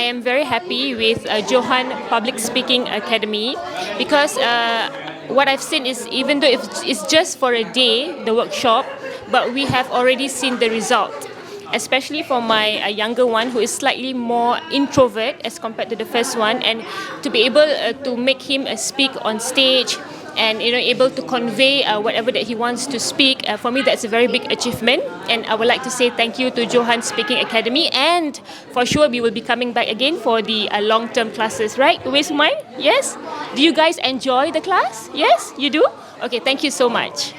am very happy with Johan Public Speaking Academy because what I've seen is, even though it's just for a day, the workshop, but we have already seen the result. Especially for my younger one, who is slightly more introvert as compared to the first one, and to be able to make him speak on stage and able to convey whatever that he wants to speak, for me that's a very big achievement. And I would like to say thank you to Johan Speaking Academy, and for sure we will be coming back again for the long-term classes, right? Where's mine? Yes? Do you guys enjoy the class? Yes? You do? Okay, thank you so much.